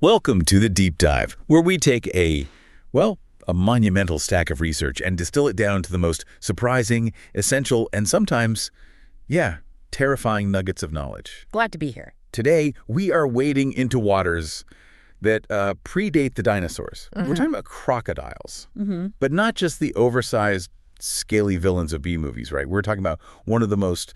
Welcome to the Deep Dive, where we take a monumental stack of research and distill it down to the most surprising, essential, and sometimes, terrifying nuggets of knowledge. Glad to be here. Today, we are wading into waters that predate the dinosaurs. We're talking about crocodiles, but not just the oversized, scaly villains of B-movies, right? We're talking about one of the most,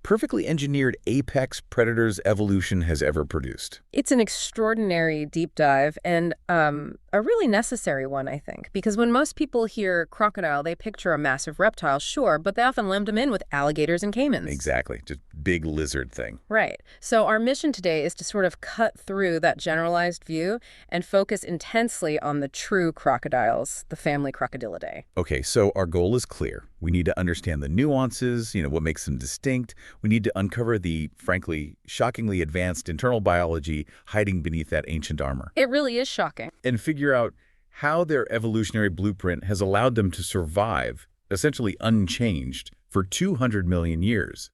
perfectly engineered apex predators evolution has ever produced. It's an extraordinary deep dive and a really necessary one, I think, because when most people hear crocodile, they picture a massive reptile, sure, but they often lump them in with alligators and caimans. Exactly. Just big lizard thing. Right. So our mission today is to sort of cut through that generalized view and focus intensely on the true crocodiles, the family Crocodilidae. Okay, so our goal is clear. We need to understand the nuances, what makes them distinct. We need to uncover the, frankly, shockingly advanced internal biology hiding beneath that ancient armor. It really is shocking. And figure out how their evolutionary blueprint has allowed them to survive, essentially unchanged, for 200 million years,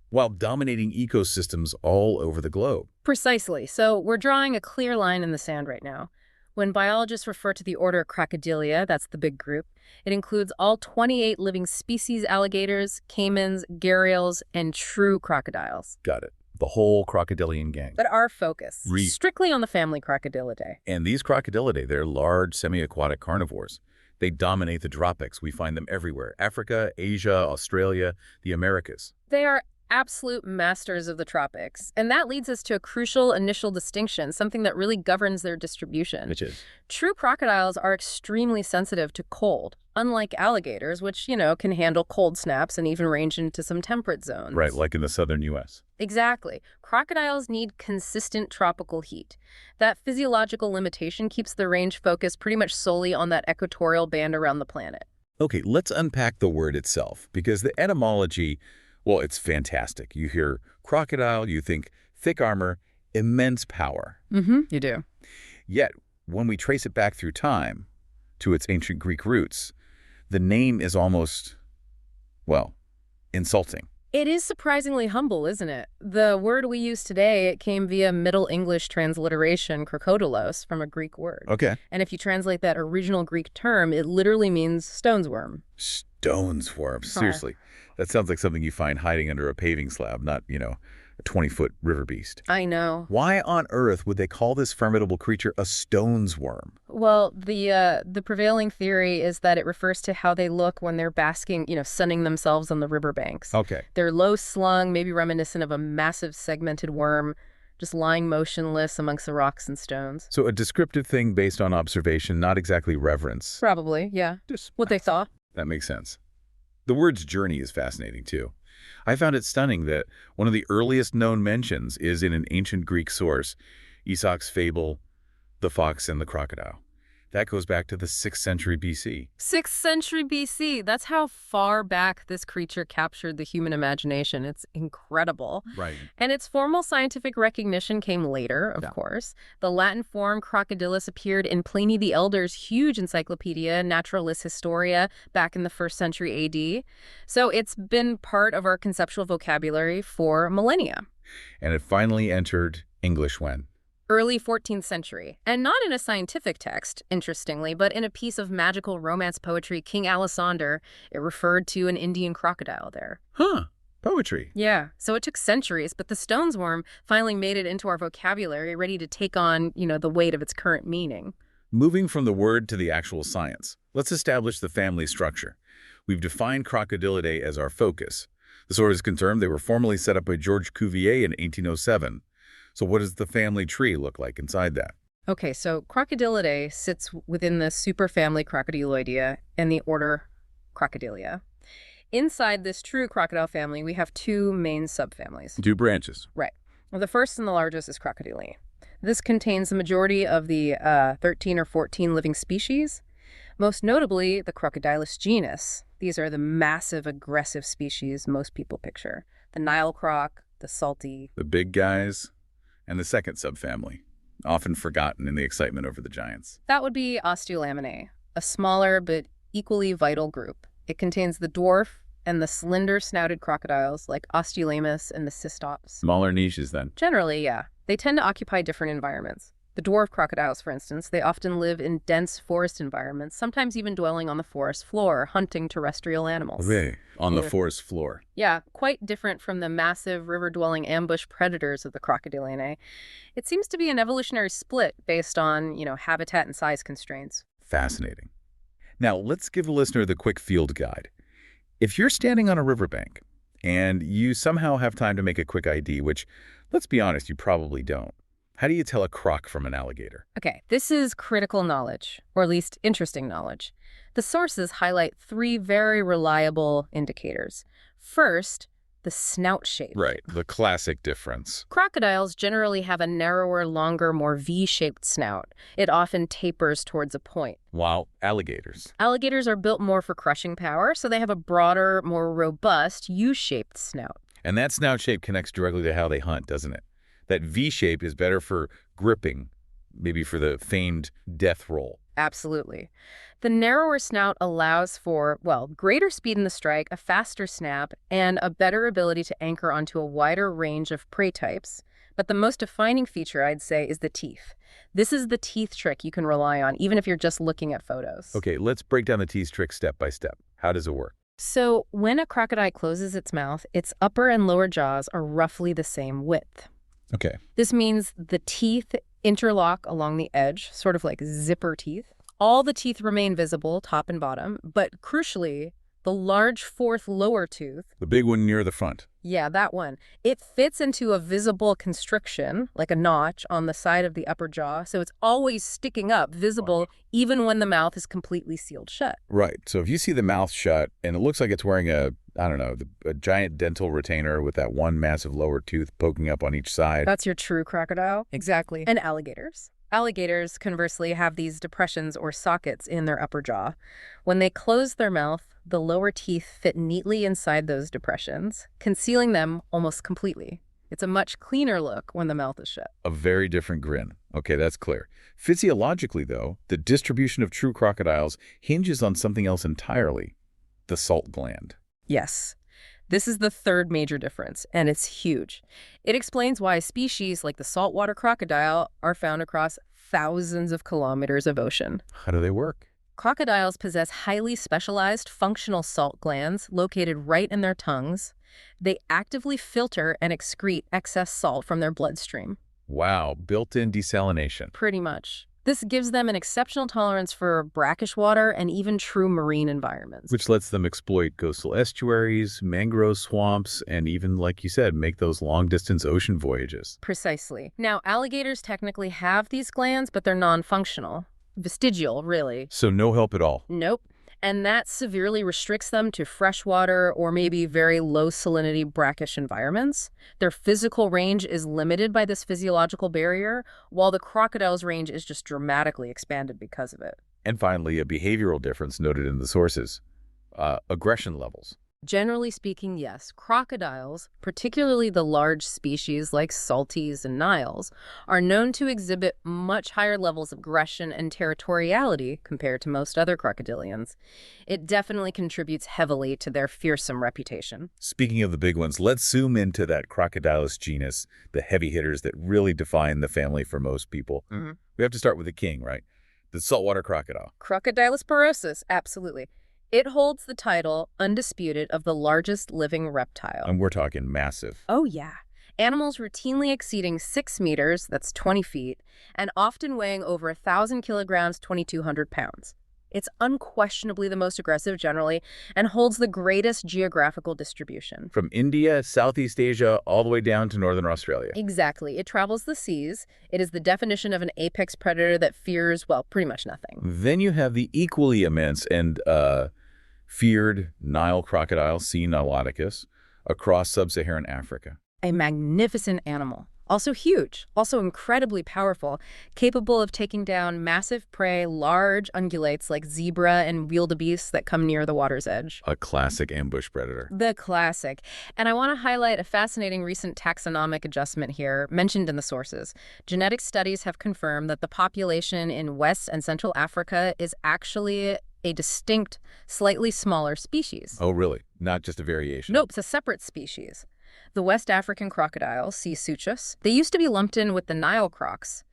while dominating ecosystems all over the globe. Precisely. So we're drawing a clear line in the sand right now. When biologists refer to the order Crocodilia, that's the big group, it includes all 28 living species alligators, caimans, gharials, and true crocodiles. Got it. The whole crocodilian gang. But our focus, strictly on the family Crocodilidae. And these Crocodilidae, they're large semi-aquatic carnivores. They dominate the tropics. We find them everywhere. Africa, Asia, Australia, the Americas. They are absolute masters of the tropics. And that leads us to a crucial initial distinction, something that really governs their distribution. Which is? True crocodiles are extremely sensitive to cold, unlike alligators, which, can handle cold snaps and even range into some temperate zones. Right, like in the southern U.S. Exactly. Crocodiles need consistent tropical heat. That physiological limitation keeps the range focused pretty much solely on that equatorial band around the planet. Okay, let's unpack the word itself, because the etymology, well, it's fantastic. You hear crocodile, you think thick armor, immense power. You do. Yet, when we trace it back through time to its ancient Greek roots, the name is almost, insulting. It is surprisingly humble, isn't it? The word we use today, it came via Middle English transliteration, crocodilos, from a Greek word. Okay. And if you translate that original Greek term, it literally means stone's worm. Stone's worm. Seriously. That sounds like something you find hiding under a paving slab, not, a 20-foot river beast. I know. Why on earth would they call this formidable creature a stone's worm? Well, the prevailing theory is that it refers to how they look when they're basking, sunning themselves on the riverbanks. Okay. They're low-slung, maybe reminiscent of a massive segmented worm, just lying motionless amongst the rocks and stones. So a descriptive thing based on observation, not exactly reverence. Probably, yeah. Just what they thought. That makes sense. The word's journey is fascinating, too. I found it stunning that one of the earliest known mentions is in an ancient Greek source, Aesop's fable, The Fox and the Crocodile. That goes back to the 6th century BC. 6th century BC. That's how far back this creature captured the human imagination. It's incredible. Right. And its formal scientific recognition came later, of course. The Latin form crocodilus appeared in Pliny the Elder's huge encyclopedia, Naturalis Historia, back in the 1st century AD. So it's been part of our conceptual vocabulary for millennia. And it finally entered English when? Early 14th century. And not in a scientific text, interestingly, but in a piece of magical romance poetry, King Alisander, it referred to an Indian crocodile there. Huh. Poetry. Yeah. So it took centuries, but the stone's worm finally made it into our vocabulary, ready to take on, the weight of its current meaning. Moving from the word to the actual science, let's establish the family structure. We've defined Crocodilidae as our focus. The source is confirmed they were formally set up by George Cuvier in 1807. So what does the family tree look like inside that? Okay, so Crocodilidae sits within the superfamily Crocodiloidea and the order Crocodilia. Inside this true crocodile family, we have two main subfamilies. Two branches. Right. Well, the first and the largest is Crocodile. This contains the majority of the 13 or 14 living species, most notably the Crocodilus genus. These are the massive, aggressive species most people picture. The Nile croc, the salty. The big guys. And the second subfamily, often forgotten in the excitement over the giants. That would be Osteolaminae, a smaller but equally vital group. It contains the dwarf and the slender-snouted crocodiles like Osteolaemus and the cystops. Smaller niches, then. Generally, yeah. They tend to occupy different environments. The dwarf crocodiles, for instance, they often live in dense forest environments, sometimes even dwelling on the forest floor, hunting terrestrial animals. Really? On the Yeah. forest floor. Yeah, quite different from the massive river-dwelling ambush predators of the Crocodiliinae. It seems to be an evolutionary split based on, habitat and size constraints. Fascinating. Now, let's give the listener the quick field guide. If you're standing on a riverbank and you somehow have time to make a quick ID, which, let's be honest, you probably don't, how do you tell a croc from an alligator? Okay, this is critical knowledge, or at least interesting knowledge. The sources highlight 3 very reliable indicators. First, the snout shape. Right, the classic difference. Crocodiles generally have a narrower, longer, more V-shaped snout. It often tapers towards a point. While alligators. Alligators are built more for crushing power, so they have a broader, more robust U-shaped snout. And that snout shape connects directly to how they hunt, doesn't it? That V shape is better for gripping, maybe for the famed death roll. Absolutely. The narrower snout allows for, greater speed in the strike, a faster snap, and a better ability to anchor onto a wider range of prey types. But the most defining feature, I'd say, is the teeth. This is the teeth trick you can rely on, even if you're just looking at photos. Okay, let's break down the teeth trick step by step. How does it work? So when a crocodile closes its mouth, its upper and lower jaws are roughly the same width. Okay. This means the teeth interlock along the edge, sort of like zipper teeth. All the teeth remain visible, top and bottom, but crucially, the large 4th lower tooth, The big one near the front. yeah, that one, it fits into a visible constriction, like a notch on the side of the upper jaw, so it's always sticking up, visible, even when the mouth is completely sealed shut. Right. So if you see the mouth shut and it looks like it's wearing a giant dental retainer with that one massive lower tooth poking up on each side. That's your true crocodile. Exactly. And alligators. Alligators, conversely, have these depressions or sockets in their upper jaw. When they close their mouth, the lower teeth fit neatly inside those depressions, concealing them almost completely. It's a much cleaner look when the mouth is shut. A very different grin. Okay, that's clear. Physiologically, though, the distribution of true crocodiles hinges on something else entirely, the salt gland. Yes. This is the 3rd major difference, and it's huge. It explains why species like the saltwater crocodile are found across thousands of kilometers of ocean. How do they work? Crocodiles possess highly specialized functional salt glands located right in their tongues. They actively filter and excrete excess salt from their bloodstream. Wow, built-in desalination. Pretty much. This gives them an exceptional tolerance for brackish water and even true marine environments. Which lets them exploit coastal estuaries, mangrove swamps, and even, like you said, make those long-distance ocean voyages. Precisely. Now, alligators technically have these glands, but they're non-functional. Vestigial, really. So no help at all. Nope. And that severely restricts them to freshwater or maybe very low salinity brackish environments. Their physical range is limited by this physiological barrier, while the crocodile's range is just dramatically expanded because of it. And finally, a behavioral difference noted in the sources. Aggression levels. Generally speaking, yes, crocodiles, particularly the large species like salties and Niles, are known to exhibit much higher levels of aggression and territoriality compared to most other crocodilians. It definitely contributes heavily to their fearsome reputation. Speaking of the big ones, let's zoom into that Crocodilus genus, the heavy hitters that really define the family for most people. We have to start with the king, right? The saltwater crocodile. Crocodilus porosus, absolutely. It holds the title, undisputed, of the largest living reptile. And we're talking massive. Oh, yeah. Animals routinely exceeding 6 meters, that's 20 feet, and often weighing over 1,000 kilograms, 2,200 pounds. It's unquestionably the most aggressive generally and holds the greatest geographical distribution. From India, Southeast Asia, all the way down to northern Australia. Exactly. It travels the seas. It is the definition of an apex predator that fears, pretty much nothing. Then you have the equally immense and feared Nile crocodile, C. niloticus, across sub-Saharan Africa. A magnificent animal. Also huge, also incredibly powerful, capable of taking down massive prey, large ungulates like zebra and wildebeest that come near the water's edge. A classic ambush predator. The classic. And I want to highlight a fascinating recent taxonomic adjustment here, mentioned in the sources. Genetic studies have confirmed that the population in West and Central Africa is actually a distinct, slightly smaller species. Oh, really? Not just a variation? Nope, it's a separate species. The West African crocodile, C. suchus, they used to be lumped in with the Nile crocs.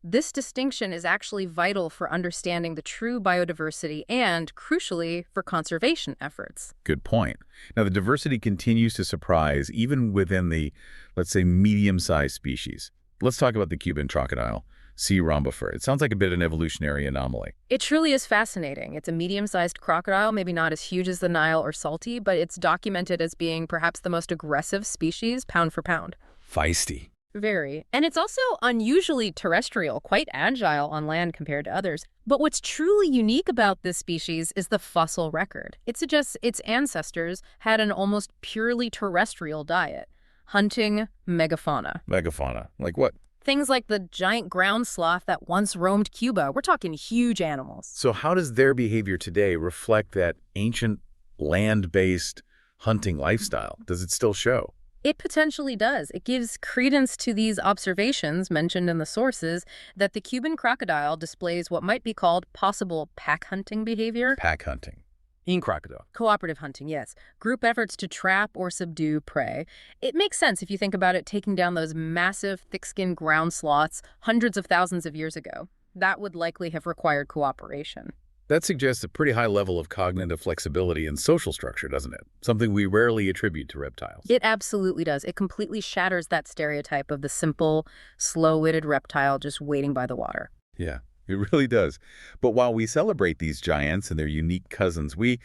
This distinction is actually vital for understanding the true biodiversity and, crucially, for conservation efforts. Good point. Now, the diversity continues to surprise even within the, let's say, medium-sized species. Let's talk about the Cuban crocodile, C. rhombifer. It sounds like a bit of an evolutionary anomaly. It truly is fascinating. It's a medium-sized crocodile, maybe not as huge as the Nile or Salty, but it's documented as being perhaps the most aggressive species, pound for pound. Feisty. Very. And it's also unusually terrestrial, quite agile on land compared to others. But what's truly unique about this species is the fossil record. It suggests its ancestors had an almost purely terrestrial diet, hunting megafauna. Megafauna. Like what? Things like the giant ground sloth that once roamed Cuba. We're talking huge animals. So how does their behavior today reflect that ancient land-based hunting lifestyle? Does it still show? It potentially does. It gives credence to these observations mentioned in the sources that the Cuban crocodile displays what might be called possible pack hunting behavior. Pack hunting. In crocodile. Cooperative hunting, yes. Group efforts to trap or subdue prey. It makes sense if you think about it, taking down those massive, thick-skinned ground sloths hundreds of thousands of years ago. That would likely have required cooperation. That suggests a pretty high level of cognitive flexibility and social structure, doesn't it? Something we rarely attribute to reptiles. It absolutely does. It completely shatters that stereotype of the simple, slow-witted reptile just waiting by the water. Yeah, it really does. But while we celebrate these giants and their unique cousins, we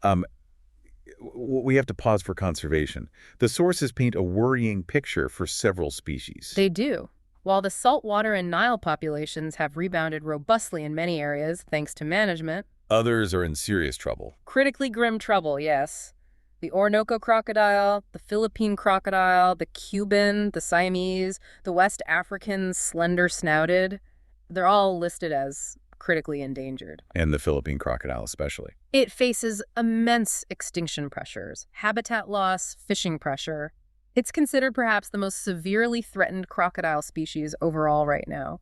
have to pause for conservation. The sources paint a worrying picture for several species. They do. While the saltwater and Nile populations have rebounded robustly in many areas thanks to management, others are in serious trouble. Critically grim trouble, yes. The Orinoco crocodile, the Philippine crocodile, the Cuban, the Siamese, the West African slender-snouted, they're all listed as critically endangered. And the Philippine crocodile especially. It faces immense extinction pressures, habitat loss, fishing pressure. It's considered perhaps the most severely threatened crocodile species overall right now.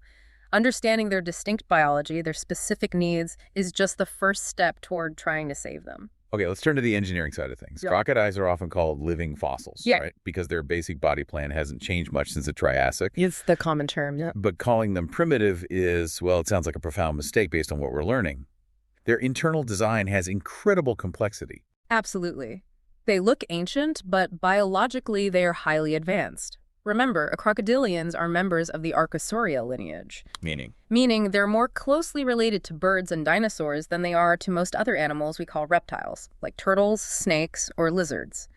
Understanding their distinct biology, their specific needs, is just the first step toward trying to save them. Okay, let's turn to the engineering side of things. Yeah. Crocodiles are often called living fossils, Yeah. right? Because their basic body plan hasn't changed much since the Triassic. It's the common term, yeah. But calling them primitive is, well, it sounds like a profound mistake based on what we're learning. Their internal design has incredible complexity. Absolutely. They look ancient, but biologically they are highly advanced. Remember, crocodilians are members of the Archosauria lineage. Meaning they're more closely related to birds and dinosaurs than they are to most other animals we call reptiles, like turtles, snakes, or lizards.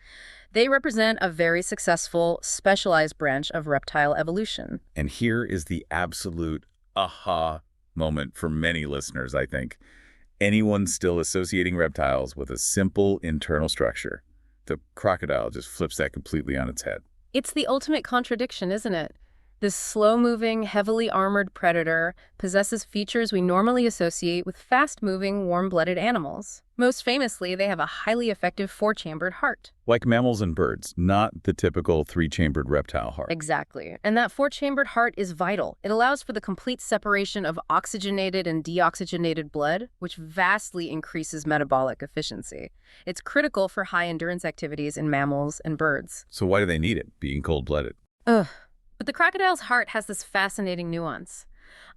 They represent a very successful, specialized branch of reptile evolution. And here is the absolute aha moment for many listeners, I think. Anyone still associating reptiles with a simple internal structure. The crocodile just flips that completely on its head. It's the ultimate contradiction, isn't it? This slow-moving, heavily armored predator possesses features we normally associate with fast-moving, warm-blooded animals. Most famously, they have a highly effective four-chambered heart. Like mammals and birds, not the typical three-chambered reptile heart. Exactly. And that four-chambered heart is vital. It allows for the complete separation of oxygenated and deoxygenated blood, which vastly increases metabolic efficiency. It's critical for high-endurance activities in mammals and birds. So why do they need it, being cold-blooded? But the crocodile's heart has this fascinating nuance.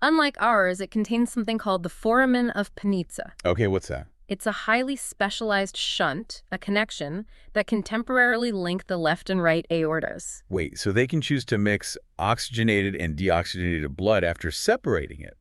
Unlike ours, it contains something called the foramen of Panizza. Okay, what's that? It's a highly specialized shunt, a connection, that can temporarily link the left and right aortas. Wait, so they can choose to mix oxygenated and deoxygenated blood after separating it.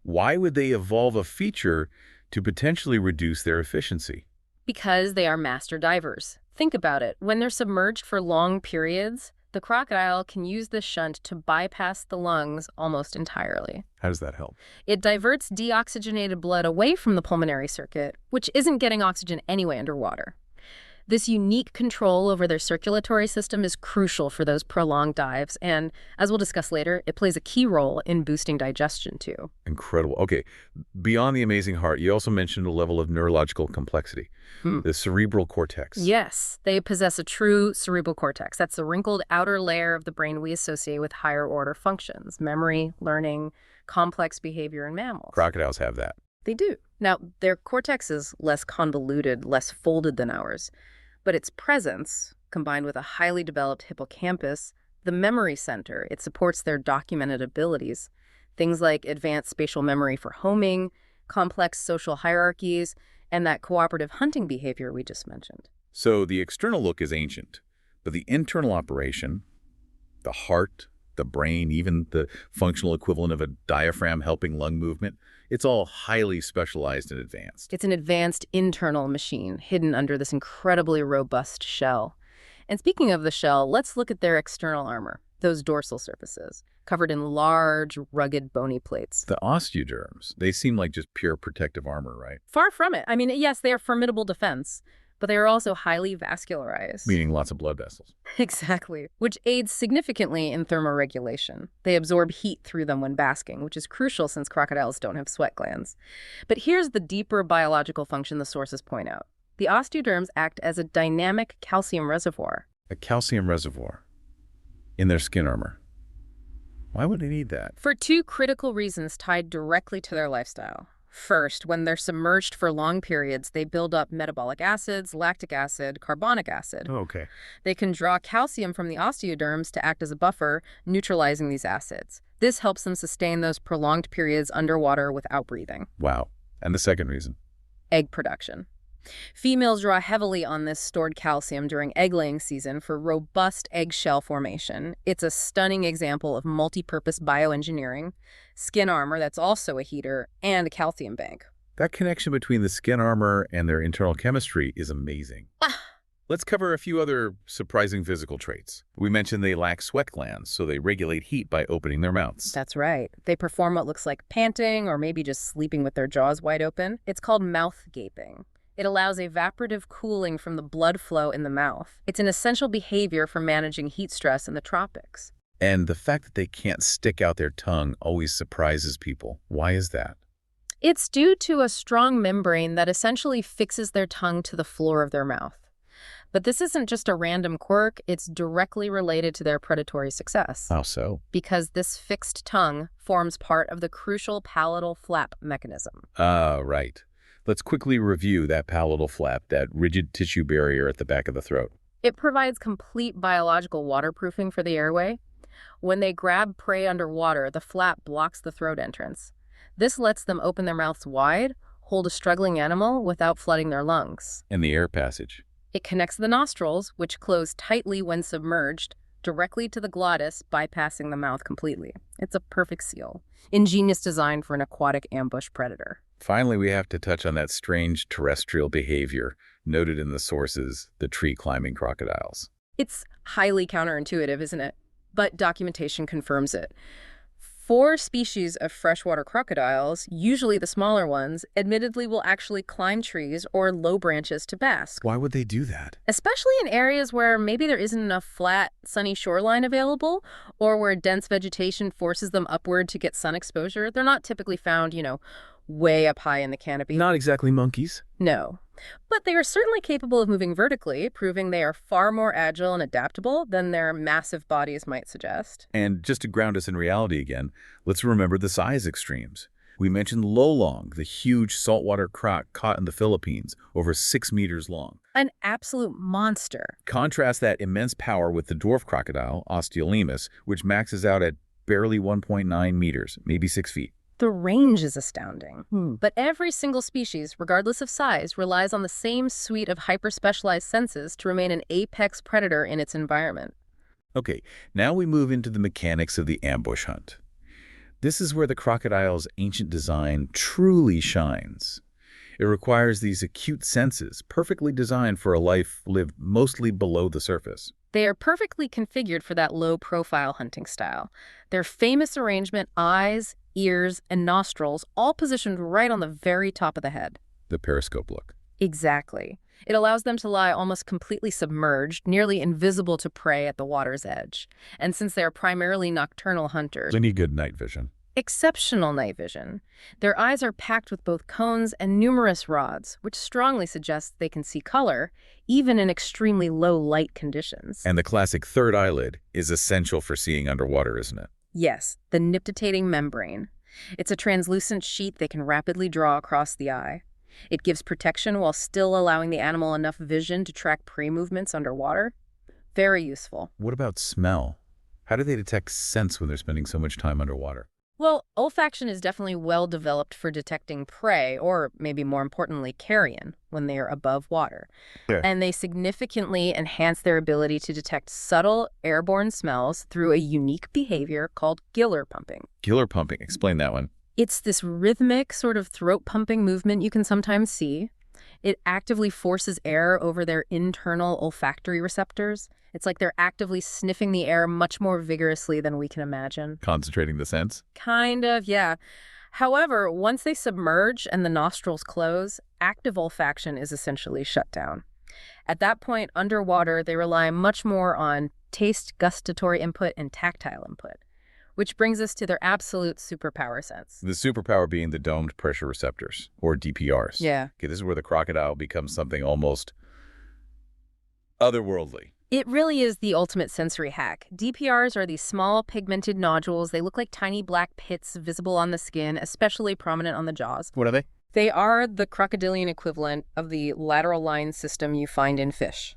Why would they evolve a feature to potentially reduce their efficiency? Because they are master divers. Think about it. When they're submerged for long periods, the crocodile can use this shunt to bypass the lungs almost entirely. How does that help? It diverts deoxygenated blood away from the pulmonary circuit, which isn't getting oxygen anyway underwater. This unique control over their circulatory system is crucial for those prolonged dives, and as we'll discuss later, it plays a key role in boosting digestion too. Incredible. Okay, beyond the amazing heart, you also mentioned a level of neurological complexity, the cerebral cortex. Yes, they possess a true cerebral cortex. That's the wrinkled outer layer of the brain we associate with higher order functions, memory, learning, complex behavior in mammals. Crocodiles have that. They do. Now, their cortex is less convoluted, less folded than ours, but its presence, combined with a highly developed hippocampus, the memory center, it supports their documented abilities. Things like advanced spatial memory for homing, complex social hierarchies, and that cooperative hunting behavior we just mentioned. So the external look is ancient, but the internal operation, the heart, the brain, even the functional equivalent of a diaphragm helping lung movement, it's all highly specialized and advanced. It's an advanced internal machine hidden under this incredibly robust shell. And speaking of the shell, let's look at their external armor, those dorsal surfaces, covered in large, rugged, bony plates. The osteoderms, they seem like just pure protective armor, right? Far from it. I mean, yes, they are formidable defense, but they are also highly vascularized. Meaning lots of blood vessels. Exactly, which aids significantly in thermoregulation. They absorb heat through them when basking, which is crucial since crocodiles don't have sweat glands. But here's the deeper biological function the sources point out. The osteoderms act as a dynamic calcium reservoir. A calcium reservoir in their skin armor. Why would they need that? For two critical reasons tied directly to their lifestyle. First, when they're submerged for long periods, they build up metabolic acids, lactic acid, carbonic acid. Oh, okay. They can draw calcium from the osteoderms to act as a buffer, neutralizing these acids. This helps them sustain those prolonged periods underwater without breathing. Wow. And the second reason? Egg production. Females draw heavily on this stored calcium during egg-laying season for robust eggshell formation. It's a stunning example of multi-purpose bioengineering, skin armor that's also a heater, and a calcium bank. That connection between the skin armor and their internal chemistry is amazing. Let's cover a few other surprising physical traits. We mentioned they lack sweat glands, so they regulate heat by opening their mouths. That's right. They perform what looks like panting or maybe just sleeping with their jaws wide open. It's called mouth gaping. It allows evaporative cooling from the blood flow in the mouth. It's an essential behavior for managing heat stress in the tropics. And the fact that they can't stick out their tongue always surprises people. Why is that? It's due to a strong membrane that essentially fixes their tongue to the floor of their mouth. But this isn't just a random quirk, it's directly related to their predatory success. How so? Because this fixed tongue forms part of the crucial palatal flap mechanism. Right. Let's quickly review that palatal flap, that rigid tissue barrier at the back of the throat. It provides complete biological waterproofing for the airway. When they grab prey underwater, the flap blocks the throat entrance. This lets them open their mouths wide, hold a struggling animal without flooding their lungs. And the air passage. It connects the nostrils, which close tightly when submerged, directly to the glottis, bypassing the mouth completely. It's a perfect seal. Ingenious design for an aquatic ambush predator. Finally, we have to touch on that strange terrestrial behavior noted in the sources, the tree-climbing crocodiles. It's highly counterintuitive, isn't it? But documentation confirms it. 4 species of freshwater crocodiles, usually the smaller ones, admittedly will actually climb trees or low branches to bask. Why would they do that? Especially in areas where maybe there isn't enough flat, sunny shoreline available, or where dense vegetation forces them upward to get sun exposure. They're not typically found, way up high in the canopy. Not exactly monkeys. No. But they are certainly capable of moving vertically, proving they are far more agile and adaptable than their massive bodies might suggest. And just to ground us in reality again, let's remember the size extremes. We mentioned Lolong, the huge saltwater croc caught in the Philippines, over 6 meters long. An absolute monster. Contrast that immense power with the dwarf crocodile, Osteolaemus, which maxes out at barely 1.9 meters, maybe 6 feet. The range is astounding. But every single species, regardless of size, relies on the same suite of hyper-specialized senses to remain an apex predator in its environment. Okay, now we move into the mechanics of the ambush hunt. This is where the crocodile's ancient design truly shines. It requires these acute senses, perfectly designed for a life lived mostly below the surface. They are perfectly configured for that low-profile hunting style. Their famous arrangement, eyes, ears, and nostrils, all positioned right on the very top of the head. The periscope look. Exactly. It allows them to lie almost completely submerged, nearly invisible to prey at the water's edge. And since they are primarily nocturnal hunters, They need good night vision. exceptional night vision, their eyes are packed with both cones and numerous rods, which strongly suggests they can see color, even in extremely low light conditions. And the classic third eyelid is essential for seeing underwater, isn't it? Yes, the nictitating membrane. It's a translucent sheet they can rapidly draw across the eye. It gives protection while still allowing the animal enough vision to track prey movements underwater. Very useful. What about smell? How do they detect scents when they're spending so much time underwater? Well, olfaction is definitely well developed for detecting prey, or maybe more importantly, carrion, when they are above water. Yeah. And they significantly enhance their ability to detect subtle airborne smells through a unique behavior called giller pumping. Giller pumping. Explain that one. It's this rhythmic sort of throat pumping movement you can sometimes see. It actively forces air over their internal olfactory receptors. It's like they're actively sniffing the air much more vigorously than we can imagine. Concentrating the sense. Kind of, yeah. However, once they submerge and the nostrils close, active olfaction is essentially shut down. At that point, underwater, they rely much more on taste, gustatory input, and tactile input, which brings us to their absolute superpower sense. The superpower being the domed pressure receptors, or DPRs. Yeah. Okay, this is where the crocodile becomes something almost otherworldly. It really is the ultimate sensory hack. DPRs are these small pigmented nodules. They look like tiny black pits visible on the skin, especially prominent on the jaws. What are they? They are the crocodilian equivalent of the lateral line system you find in fish.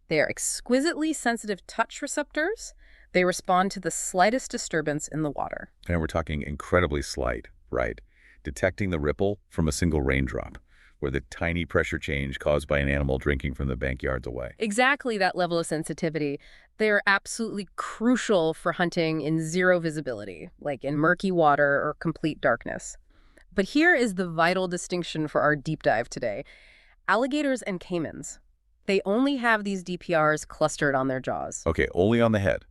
They are exquisitely sensitive touch receptors. They respond to the slightest disturbance in the water. And we're talking incredibly slight, right? Detecting the ripple from a single raindrop, or the tiny pressure change caused by an animal drinking from the bank yards away. Exactly that level of sensitivity. They are absolutely crucial for hunting in zero visibility, like in murky water or complete darkness. But here is the vital distinction for our deep dive today. Alligators and caimans, they only have these DPRs clustered on their jaws. Okay, only on the head.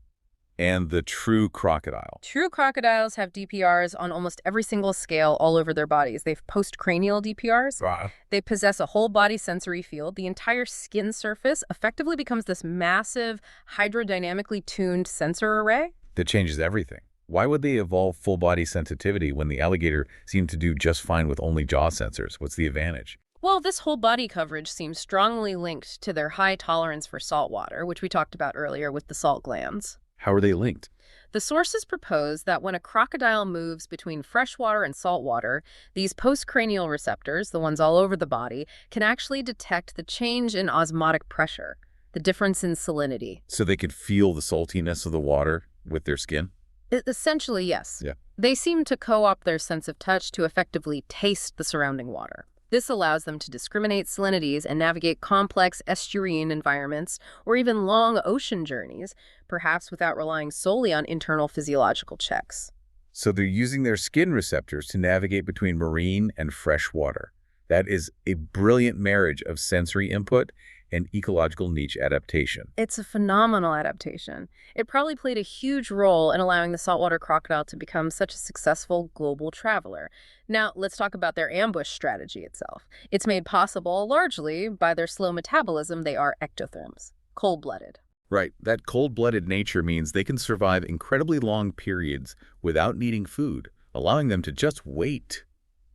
And the true crocodile. True crocodiles have DPRs on almost every single scale all over their bodies. They have postcranial DPRs. Wow. They possess a whole body sensory field. The entire skin surface effectively becomes this massive, hydrodynamically tuned sensor array. That changes everything. Why would they evolve full-body sensitivity when the alligator seemed to do just fine with only jaw sensors? What's the advantage? Well, this whole body coverage seems strongly linked to their high tolerance for salt water, which we talked about earlier with the salt glands. How are they linked? The sources propose that when a crocodile moves between freshwater and saltwater, these postcranial receptors, the ones all over the body, can actually detect the change in osmotic pressure, the difference in salinity. So they could feel the saltiness of the water with their skin? Essentially, yes. Yeah. They seem to co-opt their sense of touch to effectively taste the surrounding water. This allows them to discriminate salinities and navigate complex estuarine environments or even long ocean journeys, perhaps without relying solely on internal physiological checks. So they're using their skin receptors to navigate between marine and fresh water. That is a brilliant marriage of sensory input and ecological niche adaptation. It's a phenomenal adaptation. It probably played a huge role in allowing the saltwater crocodile to become such a successful global traveler. Now, let's talk about their ambush strategy itself. It's made possible largely by their slow metabolism. They are ectotherms, cold-blooded. Right. That cold-blooded nature means they can survive incredibly long periods without needing food, allowing them to just wait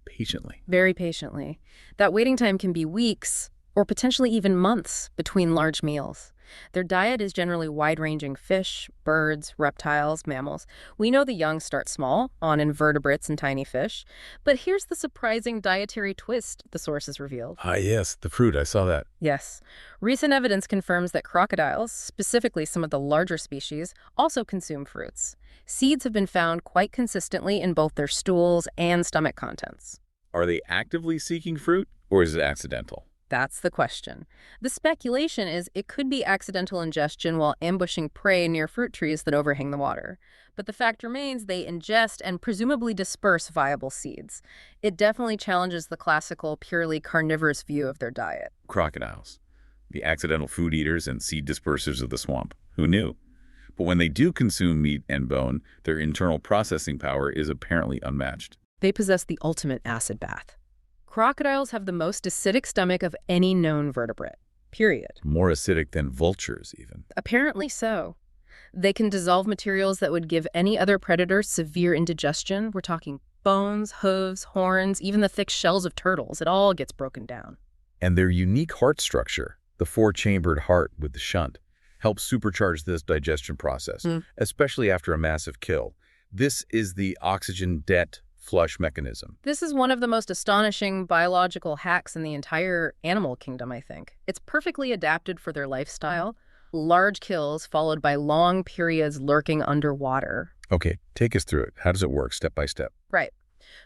patiently. Very patiently. That waiting time can be weeks, or potentially even months between large meals. Their diet is generally wide-ranging fish, birds, reptiles, mammals. We know the young start small, on invertebrates and tiny fish. But here's the surprising dietary twist the sources revealed. Ah, yes, the fruit. I saw that. Yes. Recent evidence confirms that crocodiles, specifically some of the larger species, also consume fruits. Seeds have been found quite consistently in both their stools and stomach contents. Are they actively seeking fruit, or is it accidental? That's the question. The speculation is it could be accidental ingestion while ambushing prey near fruit trees that overhang the water. But the fact remains they ingest and presumably disperse viable seeds. It definitely challenges the classical, purely carnivorous view of their diet. Crocodiles, the accidental food eaters and seed dispersers of the swamp. Who knew? But when they do consume meat and bone, their internal processing power is apparently unmatched. They possess the ultimate acid bath. Crocodiles have the most acidic stomach of any known vertebrate, period. More acidic than vultures, even. Apparently so. They can dissolve materials that would give any other predator severe indigestion. We're talking bones, hooves, horns, even the thick shells of turtles. It all gets broken down. And their unique heart structure, the four-chambered heart with the shunt, helps supercharge this digestion process, especially after a massive kill. This is the oxygen debt flush mechanism. This is one of the most astonishing biological hacks in the entire animal kingdom, I think. It's perfectly adapted for their lifestyle. Large kills followed by long periods lurking underwater, Okay, take us through it. How does it work step by step? Right.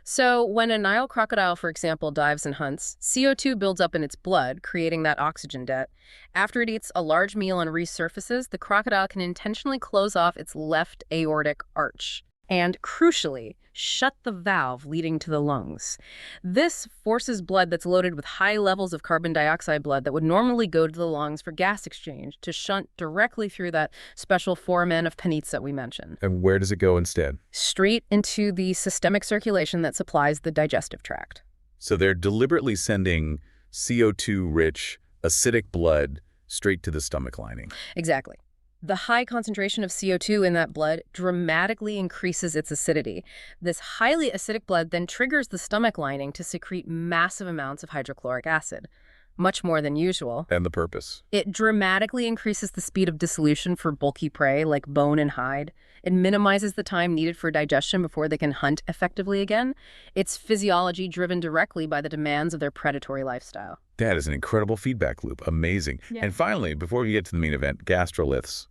So when a Nile crocodile, for example, dives and hunts, CO2 builds up in its blood, creating that oxygen debt. After it eats a large meal and resurfaces, the crocodile can intentionally close off its left aortic arch and, crucially, shut the valve leading to the lungs. This forces blood that's loaded with high levels of carbon dioxide blood that would normally go to the lungs for gas exchange to shunt directly through that special foramen of Panizza that we mentioned. And where does it go instead? Straight into the systemic circulation that supplies the digestive tract. So they're deliberately sending CO2-rich, acidic blood straight to the stomach lining. Exactly. The high concentration of CO2 in that blood dramatically increases its acidity. This highly acidic blood then triggers the stomach lining to secrete massive amounts of hydrochloric acid, much more than usual. And the purpose? It dramatically increases the speed of dissolution for bulky prey like bone and hide. It minimizes the time needed for digestion before they can hunt effectively again. It's physiology driven directly by the demands of their predatory lifestyle. That is an incredible feedback loop. Amazing. Yeah. And finally, before we get to the main event, gastroliths.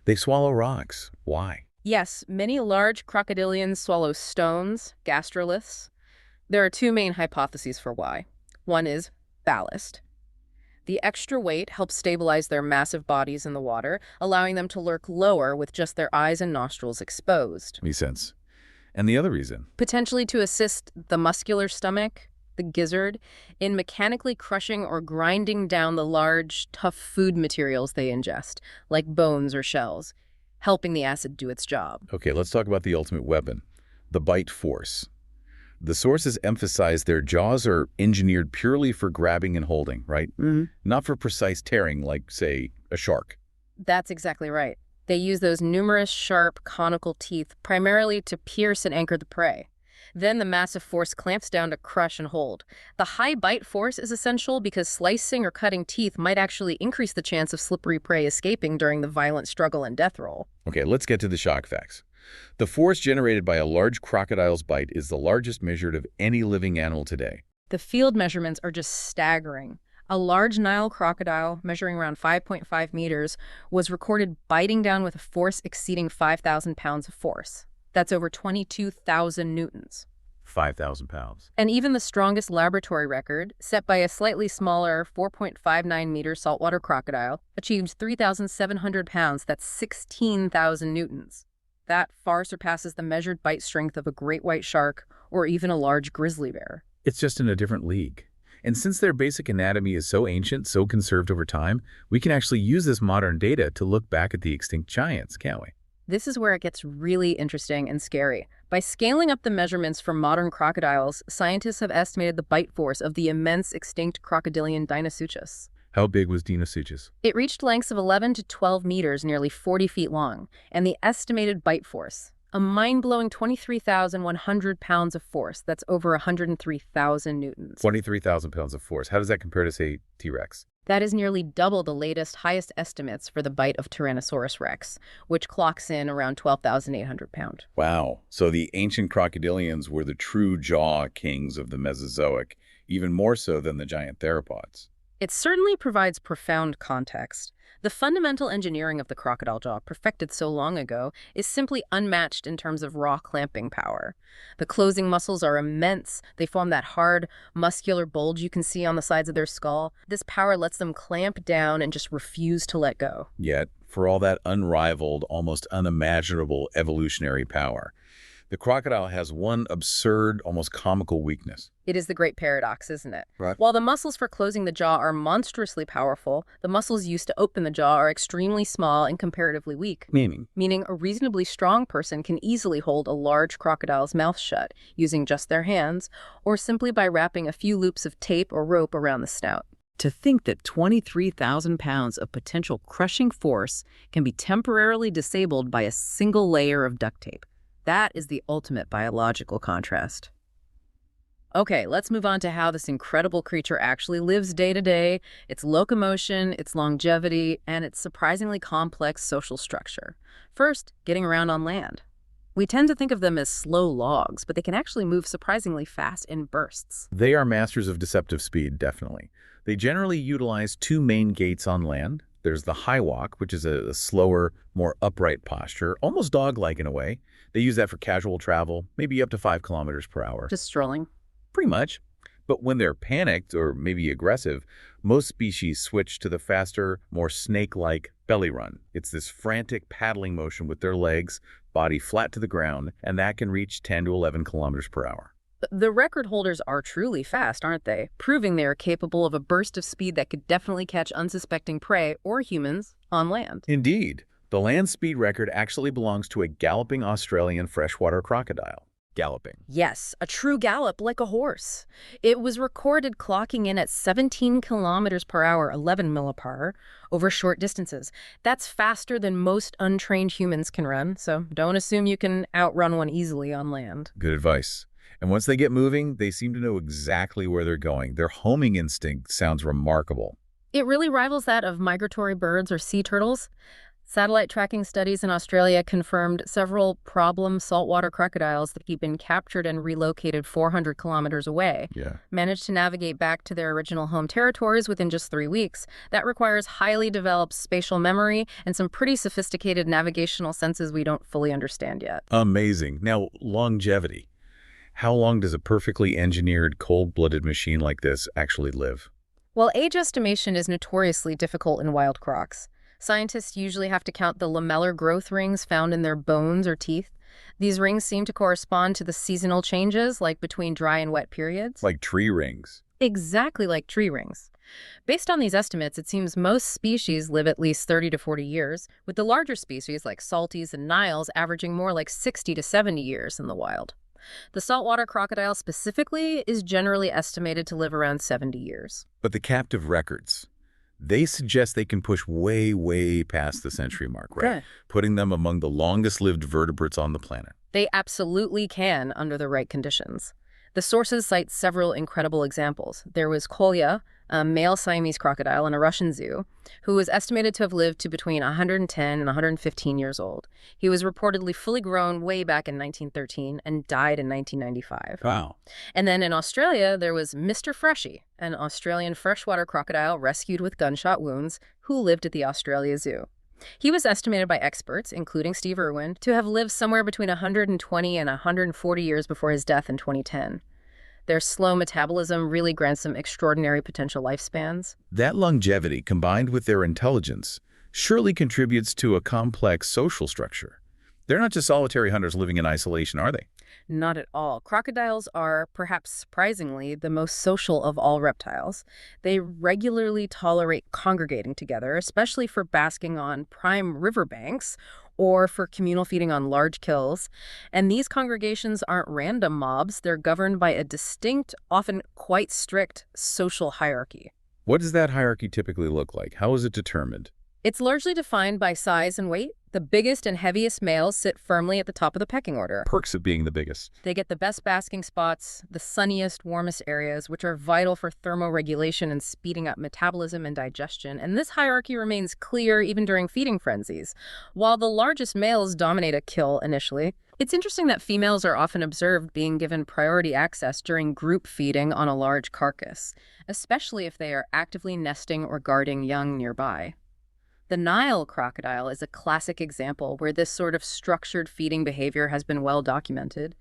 They swallow rocks. Why? Yes, many large crocodilians swallow stones, gastroliths. There are two main hypotheses for why. One is ballast. The extra weight helps stabilize their massive bodies in the water, allowing them to lurk lower with just their eyes and nostrils exposed. Makes sense. And the other reason? Potentially to assist the muscular stomach, the gizzard, in mechanically crushing or grinding down the large, tough food materials they ingest, like bones or shells, helping the acid do its job. Okay, let's talk about the ultimate weapon, the bite force. The sources emphasize their jaws are engineered purely for grabbing and holding, right? Mm-hmm. Not for precise tearing like, say, a shark. That's exactly right. They use those numerous sharp, conical teeth primarily to pierce and anchor the prey. Then the massive force clamps down to crush and hold. The high bite force is essential because slicing or cutting teeth might actually increase the chance of slippery prey escaping during the violent struggle and death roll. Okay, let's get to the shock facts. The force generated by a large crocodile's bite is the largest measured of any living animal today. The field measurements are just staggering. A large Nile crocodile, measuring around 5.5 meters, was recorded biting down with a force exceeding 5,000 pounds of force. That's over 22,000 newtons. 5,000 pounds. And even the strongest laboratory record, set by a slightly smaller 4.59-meter saltwater crocodile, achieved 3,700 pounds. That's 16,000 newtons. That far surpasses the measured bite strength of a great white shark or even a large grizzly bear. It's just in a different league. And since their basic anatomy is so ancient, so conserved over time, we can actually use this modern data to look back at the extinct giants, can't we? This is where it gets really interesting and scary. By scaling up the measurements for modern crocodiles, scientists have estimated the bite force of the immense extinct crocodilian Deinosuchus. How big was Deinosuchus? It reached lengths of 11 to 12 meters, nearly 40 feet long, and the estimated bite force, a mind-blowing 23,100 pounds of force. That's over 103,000 newtons. 23,000 pounds of force. How does that compare to, say, T-Rex? That is nearly double the latest, highest estimates for the bite of Tyrannosaurus rex, which clocks in around 12,800 pounds. Wow. So the ancient crocodilians were the true jaw kings of the Mesozoic, even more so than the giant theropods. It certainly provides profound context. The fundamental engineering of the crocodile jaw, perfected so long ago, is simply unmatched in terms of raw clamping power. The closing muscles are immense. They form that hard, muscular bulge you can see on the sides of their skull. This power lets them clamp down and just refuse to let go. Yet, for all that unrivaled, almost unimaginable evolutionary power, the crocodile has one absurd, almost comical weakness. It is the great paradox, isn't it? Right. While the muscles for closing the jaw are monstrously powerful, the muscles used to open the jaw are extremely small and comparatively weak. Meaning a reasonably strong person can easily hold a large crocodile's mouth shut using just their hands, or simply by wrapping a few loops of tape or rope around the snout. To think that 23,000 pounds of potential crushing force can be temporarily disabled by a single layer of duct tape. That is the ultimate biological contrast. Okay, let's move on to how this incredible creature actually lives day to day, its locomotion, its longevity, and its surprisingly complex social structure. First, getting around on land. We tend to think of them as slow logs, but they can actually move surprisingly fast in bursts. They are masters of deceptive speed, definitely. They generally utilize two main gaits on land, There's the high walk, which is a slower, more upright posture, almost dog-like in a way. They use that for casual travel, maybe up to 5 kilometers per hour. Just strolling. Pretty much. But when they're panicked or maybe aggressive, most species switch to the faster, more snake-like belly run. It's this frantic paddling motion with their legs, body flat to the ground, and that can reach 10 to 11 kilometers per hour. The record holders are truly fast, aren't they? Proving they are capable of a burst of speed that could definitely catch unsuspecting prey or humans on land. Indeed. The land speed record actually belongs to a galloping Australian freshwater crocodile. Galloping. Yes, a true gallop like a horse. It was recorded clocking in at 17 kilometers per hour, 11 millipar, over short distances. That's faster than most untrained humans can run, so don't assume you can outrun one easily on land. Good advice. And once they get moving, they seem to know exactly where they're going. Their homing instinct sounds remarkable. It really rivals that of migratory birds or sea turtles. Satellite tracking studies in Australia confirmed several problem saltwater crocodiles that had been captured and relocated 400 kilometers away managed to navigate back to their original home territories within just 3 weeks. That requires highly developed spatial memory and some pretty sophisticated navigational senses we don't fully understand yet. Amazing. Now, longevity. How long does a perfectly engineered, cold-blooded machine like this actually live? Well, age estimation is notoriously difficult in wild crocs. Scientists usually have to count the lamellar growth rings found in their bones or teeth. These rings seem to correspond to the seasonal changes, like between dry and wet periods. Like tree rings. Exactly like tree rings. Based on these estimates, it seems most species live at least 30 to 40 years, with the larger species like salties and Niles averaging more like 60 to 70 years in the wild. The saltwater crocodile specifically is generally estimated to live around 70 years. But the captive records, they suggest they can push way, way past the century mark, right? Good. Putting them among the longest-lived vertebrates on the planet. They absolutely can under the right conditions. The sources cite several incredible examples. There was Kolya, a male Siamese crocodile in a Russian zoo, who was estimated to have lived to between 110 and 115 years old. He was reportedly fully grown way back in 1913 and died in 1995. Wow. And then in Australia, there was Mr. Freshy, an Australian freshwater crocodile rescued with gunshot wounds who lived at the Australia Zoo. He was estimated by experts, including Steve Irwin, to have lived somewhere between 120 and 140 years before his death in 2010. Their slow metabolism really grants them extraordinary potential lifespans. That longevity, combined with their intelligence, surely contributes to a complex social structure. They're not just solitary hunters living in isolation, are they? Not at all. Crocodiles are, perhaps surprisingly, the most social of all reptiles. They regularly tolerate congregating together, especially for basking on prime riverbanks or for communal feeding on large kills. And these congregations aren't random mobs. They're governed by a distinct, often quite strict, social hierarchy. What does that hierarchy typically look like? How is it determined? It's largely defined by size and weight. The biggest and heaviest males sit firmly at the top of the pecking order. Perks of being the biggest. They get the best basking spots, the sunniest, warmest areas, which are vital for thermoregulation and speeding up metabolism and digestion. And this hierarchy remains clear even during feeding frenzies. While the largest males dominate a kill initially, it's interesting that females are often observed being given priority access during group feeding on a large carcass, especially if they are actively nesting or guarding young nearby. The Nile crocodile is a classic example where this sort of structured feeding behavior has been well documented.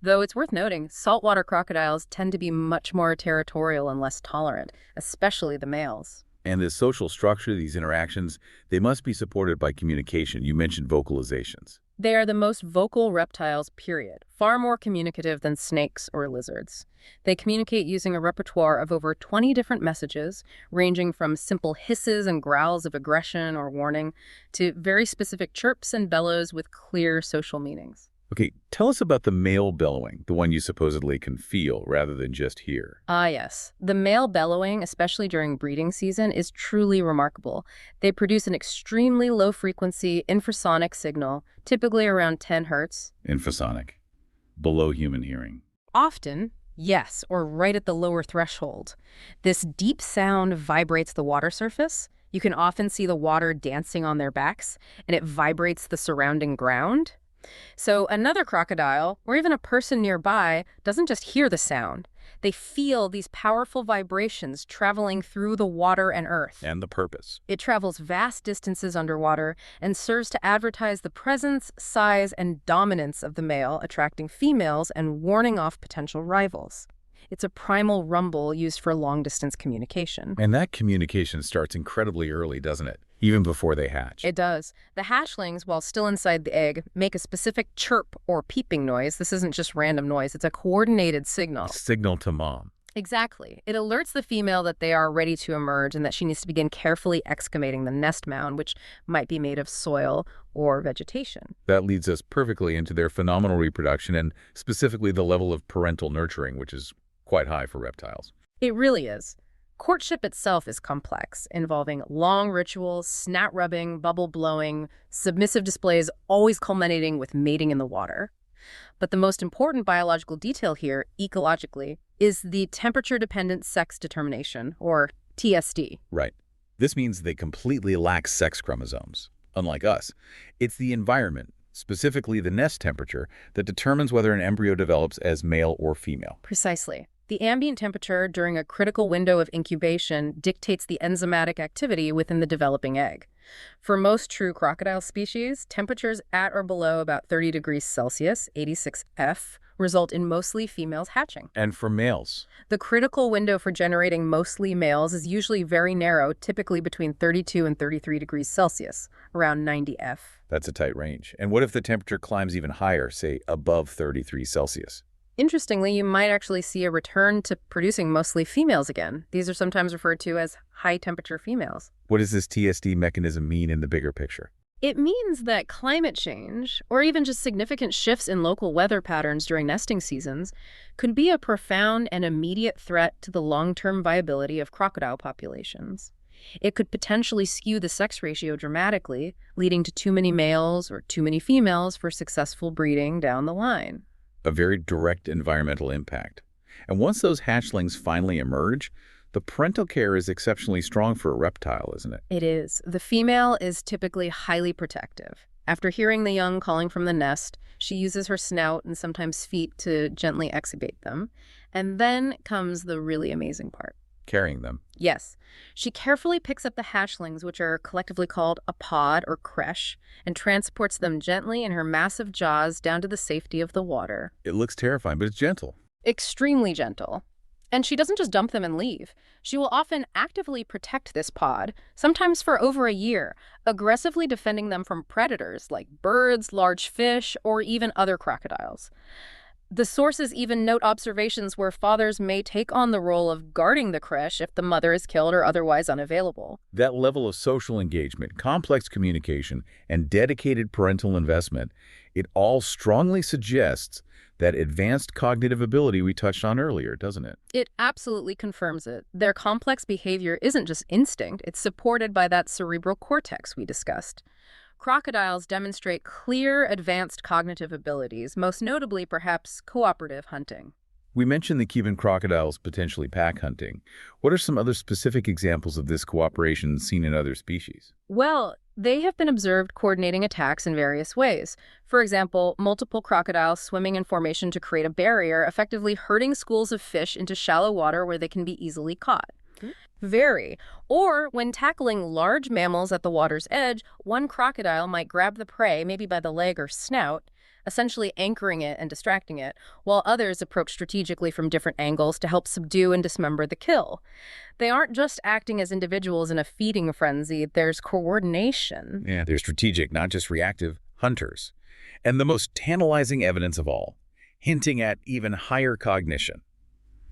Though it's worth noting, saltwater crocodiles tend to be much more territorial and less tolerant, especially the males. And this social structure, these interactions, they must be supported by communication. You mentioned vocalizations. They are the most vocal reptiles, period, far more communicative than snakes or lizards. They communicate using a repertoire of over 20 different messages, ranging from simple hisses and growls of aggression or warning to very specific chirps and bellows with clear social meanings. Okay, tell us about the male bellowing, the one you supposedly can feel rather than just hear. Ah, yes. The male bellowing, especially during breeding season, is truly remarkable. They produce an extremely low-frequency infrasonic signal, typically around 10 hertz. Infrasonic. Below human hearing. Often, yes, or right at the lower threshold. This deep sound vibrates the water surface. You can often see the water dancing on their backs, and it vibrates the surrounding ground. So another crocodile, or even a person nearby, doesn't just hear the sound. They feel these powerful vibrations traveling through the water and earth. And the purpose. It travels vast distances underwater and serves to advertise the presence, size, and dominance of the male, attracting females and warning off potential rivals. It's a primal rumble used for long-distance communication. And that communication starts incredibly early, doesn't it? Even before they hatch. It does. The hatchlings, while still inside the egg, make a specific chirp or peeping noise. This isn't just random noise. It's a coordinated signal. Signal to mom. Exactly. It alerts the female that they are ready to emerge and that she needs to begin carefully excavating the nest mound, which might be made of soil or vegetation. That leads us perfectly into their phenomenal reproduction and specifically the level of parental nurturing, which is quite high for reptiles. It really is. Courtship itself is complex, involving long rituals, snot rubbing, bubble blowing, submissive displays, always culminating with mating in the water. But the most important biological detail here, ecologically, is the temperature-dependent sex determination, or TSD. Right. This means they completely lack sex chromosomes. Unlike us, it's the environment, specifically the nest temperature, that determines whether an embryo develops as male or female. Precisely. The ambient temperature during a critical window of incubation dictates the enzymatic activity within the developing egg. For most true crocodile species, temperatures at or below about 30 degrees Celsius, 86 F, result in mostly females hatching. And for males? The critical window for generating mostly males is usually very narrow, typically between 32 and 33 degrees Celsius, around 90 F. That's a tight range. And what if the temperature climbs even higher, say above 33 Celsius? Interestingly, you might actually see a return to producing mostly females again. These are sometimes referred to as high-temperature females. What does this TSD mechanism mean in the bigger picture? It means that climate change, or even just significant shifts in local weather patterns during nesting seasons, could be a profound and immediate threat to the long-term viability of crocodile populations. It could potentially skew the sex ratio dramatically, leading to too many males or too many females for successful breeding down the line. A very direct environmental impact. And once those hatchlings finally emerge, the parental care is exceptionally strong for a reptile, isn't it? It is. The female is typically highly protective. After hearing the young calling from the nest, she uses her snout and sometimes feet to gently excubate them. And then comes the really amazing part. Carrying them. Yes. She carefully picks up the hatchlings, which are collectively called a pod or creche, and transports them gently in her massive jaws down to the safety of the water. It looks terrifying, but it's gentle. Extremely gentle. And she doesn't just dump them and leave. She will often actively protect this pod, sometimes for over a year, aggressively defending them from predators like birds, large fish, or even other crocodiles. The sources even note observations where fathers may take on the role of guarding the creche if the mother is killed or otherwise unavailable. That level of social engagement, complex communication, and dedicated parental investment, it all strongly suggests that advanced cognitive ability we touched on earlier, doesn't it? It absolutely confirms it. Their complex behavior isn't just instinct, it's supported by that cerebral cortex we discussed. Crocodiles demonstrate clear advanced cognitive abilities, most notably perhaps cooperative hunting. We mentioned the Cuban crocodiles potentially pack hunting. What are some other specific examples of this cooperation seen in other species? Well, they have been observed coordinating attacks in various ways. For example, multiple crocodiles swimming in formation to create a barrier, effectively herding schools of fish into shallow water where they can be easily caught. Very. Or when tackling large mammals at the water's edge, one crocodile might grab the prey, maybe by the leg or snout, essentially anchoring it and distracting it, while others approach strategically from different angles to help subdue and dismember the kill. They aren't just acting as individuals in a feeding frenzy, there's coordination. Yeah, they're strategic, not just reactive, hunters. And the most tantalizing evidence of all, hinting at even higher cognition,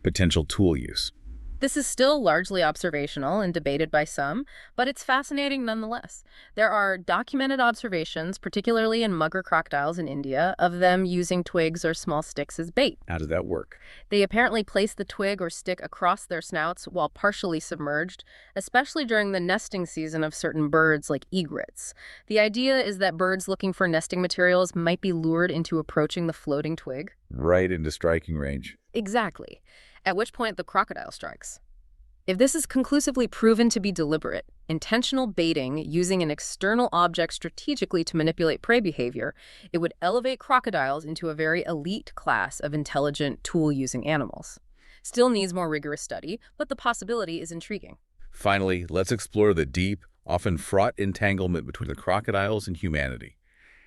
potential tool use. This is still largely observational and debated by some, but it's fascinating nonetheless. There are documented observations, particularly in mugger crocodiles in India, of them using twigs or small sticks as bait. How does that work? They apparently place the twig or stick across their snouts while partially submerged, especially during the nesting season of certain birds like egrets. The idea is that birds looking for nesting materials might be lured into approaching the floating twig. Right into striking range. Exactly. At which point the crocodile strikes. If this is conclusively proven to be deliberate, intentional baiting using an external object strategically to manipulate prey behavior, it would elevate crocodiles into a very elite class of intelligent tool-using animals. Still needs more rigorous study, but the possibility is intriguing. Finally, let's explore the deep, often fraught entanglement between the crocodiles and humanity,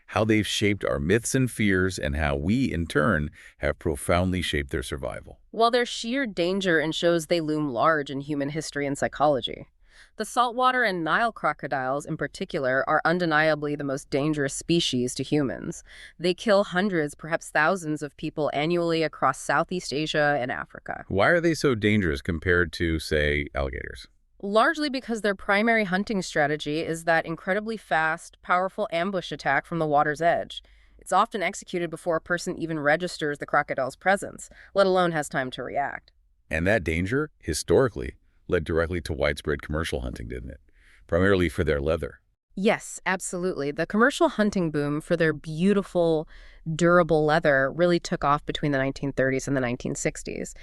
how they've shaped our myths and fears, and how we, in turn, have profoundly shaped their survival. While their sheer danger ensures they loom large in human history and psychology, the saltwater and Nile crocodiles in particular are undeniably the most dangerous species to humans. They kill hundreds, perhaps thousands of people annually across Southeast Asia and Africa. Why are they so dangerous compared to, say, alligators? Largely because their primary hunting strategy is that incredibly fast, powerful ambush attack from the water's edge. It's often executed before a person even registers the crocodile's presence, let alone has time to react. And that danger, historically, led directly to widespread commercial hunting, didn't it? Primarily for their leather. Yes, absolutely. The commercial hunting boom for their beautiful, durable leather really took off between the 1930s and the 1960s,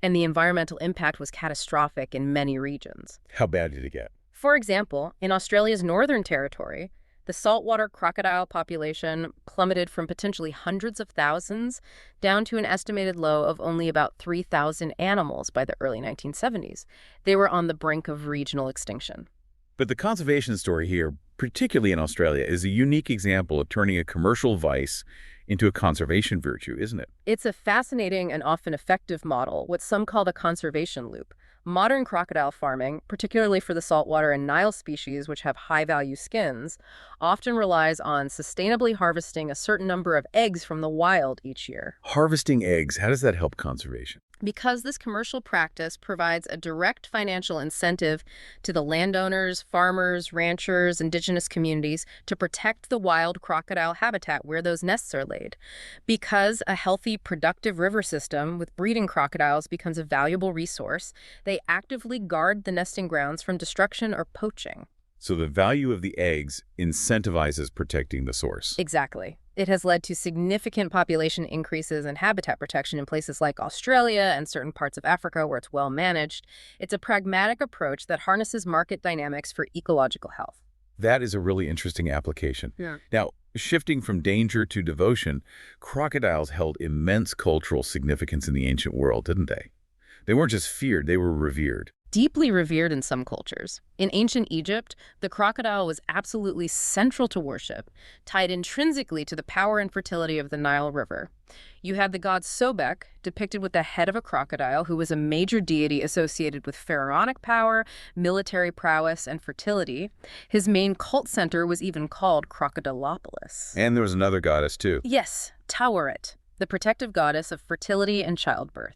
and the environmental impact was catastrophic in many regions. How bad did it get? For example, in Australia's Northern Territory, the saltwater crocodile population plummeted from potentially hundreds of thousands down to an estimated low of only about 3,000 animals by the early 1970s. They were on the brink of regional extinction. But the conservation story here, particularly in Australia, is a unique example of turning a commercial vice into a conservation virtue, isn't it? It's a fascinating and often effective model, what some call the conservation loop. Modern crocodile farming, particularly for the saltwater and Nile species, which have high-value skins, often relies on sustainably harvesting a certain number of eggs from the wild each year. Harvesting eggs, how does that help conservation? Because this commercial practice provides a direct financial incentive to the landowners, farmers, ranchers, indigenous communities to protect the wild crocodile habitat where those nests are laid. Because a healthy, productive river system with breeding crocodiles becomes a valuable resource, they actively guard the nesting grounds from destruction or poaching. So the value of the eggs incentivizes protecting the source. Exactly. It has led to significant population increases and habitat protection in places like Australia and certain parts of Africa where it's well managed. It's a pragmatic approach that harnesses market dynamics for ecological health. That is a really interesting application. Yeah. Now, shifting from danger to devotion, crocodiles held immense cultural significance in the ancient world, didn't they? They weren't just feared, they were revered. Deeply revered in some cultures. In ancient Egypt, the crocodile was absolutely central to worship, tied intrinsically to the power and fertility of the Nile River. You had the god Sobek, depicted with the head of a crocodile, who was a major deity associated with pharaonic power, military prowess, and fertility. His main cult center was even called Crocodilopolis. And there was another goddess, too. Yes, Taweret, the protective goddess of fertility and childbirth.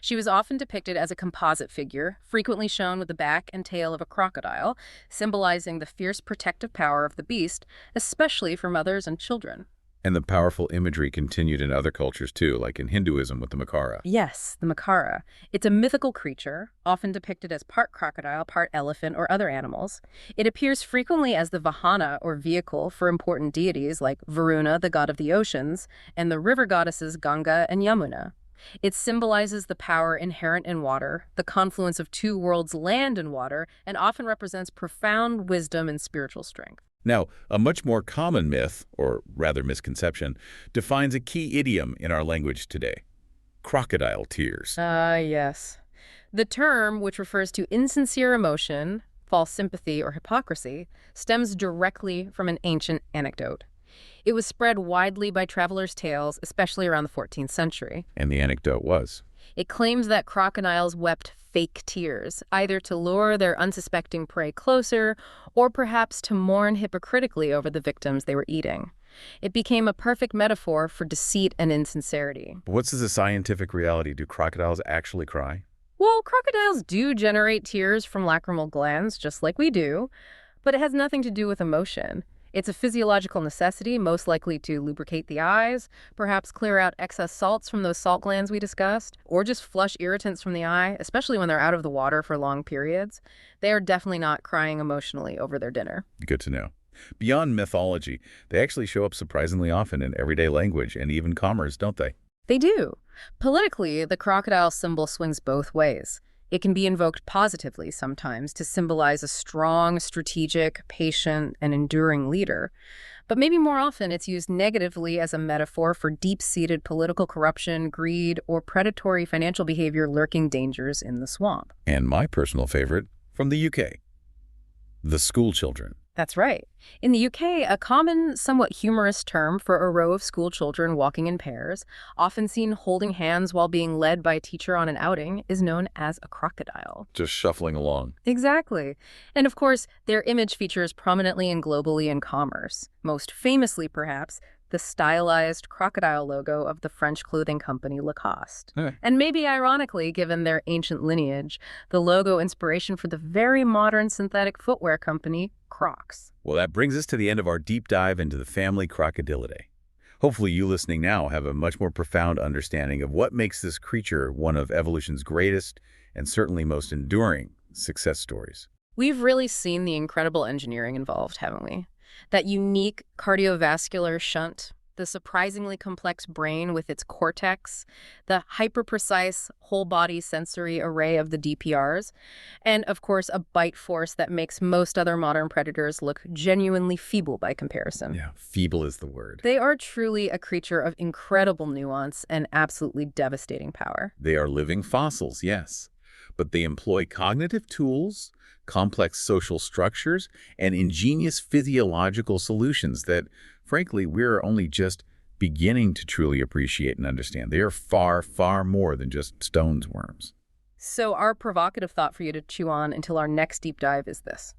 She was often depicted as a composite figure, frequently shown with the back and tail of a crocodile, symbolizing the fierce protective power of the beast, especially for mothers and children. And the powerful imagery continued in other cultures, too, like in Hinduism with the Makara. Yes, the Makara. It's a mythical creature, often depicted as part crocodile, part elephant, or other animals. It appears frequently as the vahana, or vehicle, for important deities like Varuna, the god of the oceans, and the river goddesses Ganga and Yamuna. It symbolizes the power inherent in water, the confluence of two worlds, land and water, and often represents profound wisdom and spiritual strength. Now, a much more common myth, or rather misconception, defines a key idiom in our language today: crocodile tears. Yes. The term, which refers to insincere emotion, false sympathy, or hypocrisy, stems directly from an ancient anecdote. It was spread widely by travelers' tales, especially around the 14th century. And the anecdote was? It claims that crocodiles wept fake tears, either to lure their unsuspecting prey closer, or perhaps to mourn hypocritically over the victims they were eating. It became a perfect metaphor for deceit and insincerity. But what's the scientific reality? Do crocodiles actually cry? Well, crocodiles do generate tears from lacrimal glands, just like we do, but it has nothing to do with emotion. It's a physiological necessity, most likely to lubricate the eyes, perhaps clear out excess salts from those salt glands we discussed, or just flush irritants from the eye, especially when they're out of the water for long periods. They are definitely not crying emotionally over their dinner. Good to know. Beyond mythology, they actually show up surprisingly often in everyday language and even commerce, don't they? They do. Politically, the crocodile symbol swings both ways. It can be invoked positively sometimes to symbolize a strong, strategic, patient, and enduring leader. But maybe more often it's used negatively as a metaphor for deep-seated political corruption, greed, or predatory financial behavior lurking dangers in the swamp. And my personal favorite from the UK, the school children. That's right. In the UK, a common, somewhat humorous term for a row of school children walking in pairs, often seen holding hands while being led by a teacher on an outing, is known as a crocodile. Just shuffling along. Exactly. And of course, their image features prominently and globally in commerce. Most famously, perhaps, the stylized crocodile logo of the French clothing company Lacoste. Okay. And maybe ironically, given their ancient lineage, the logo inspiration for the very modern synthetic footwear company Crocs. Well, that brings us to the end of our deep dive into the family Crocodilidae. Hopefully you listening now have a much more profound understanding of what makes this creature one of evolution's greatest and certainly most enduring success stories. We've really seen the incredible engineering involved, haven't we? That unique cardiovascular shunt, the surprisingly complex brain with its cortex, the hyper-precise whole-body sensory array of the DPRs, and, of course, a bite force that makes most other modern predators look genuinely feeble by comparison. Yeah, feeble is the word. They are truly a creature of incredible nuance and absolutely devastating power. They are living fossils, yes, but they employ cognitive tools, complex social structures, and ingenious physiological solutions that, frankly, we're only just beginning to truly appreciate and understand. They are far, far more than just stones worms. So our provocative thought for you to chew on until our next deep dive is this.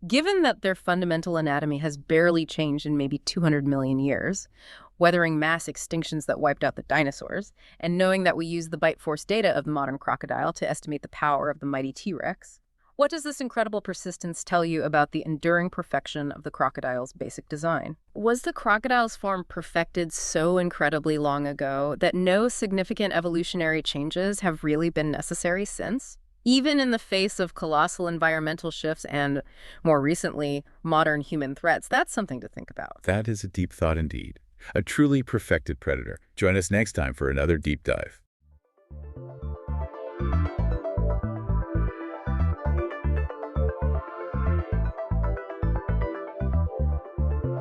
Given that their fundamental anatomy has barely changed in maybe 200 million years, weathering mass extinctions that wiped out the dinosaurs, and knowing that we use the bite force data of the modern crocodile to estimate the power of the mighty T-Rex, what does this incredible persistence tell you about the enduring perfection of the crocodile's basic design? Was the crocodile's form perfected so incredibly long ago that no significant evolutionary changes have really been necessary since? Even in the face of colossal environmental shifts and, more recently, modern human threats, that's something to think about. That is a deep thought indeed. A truly perfected predator. Join us next time for another deep dive.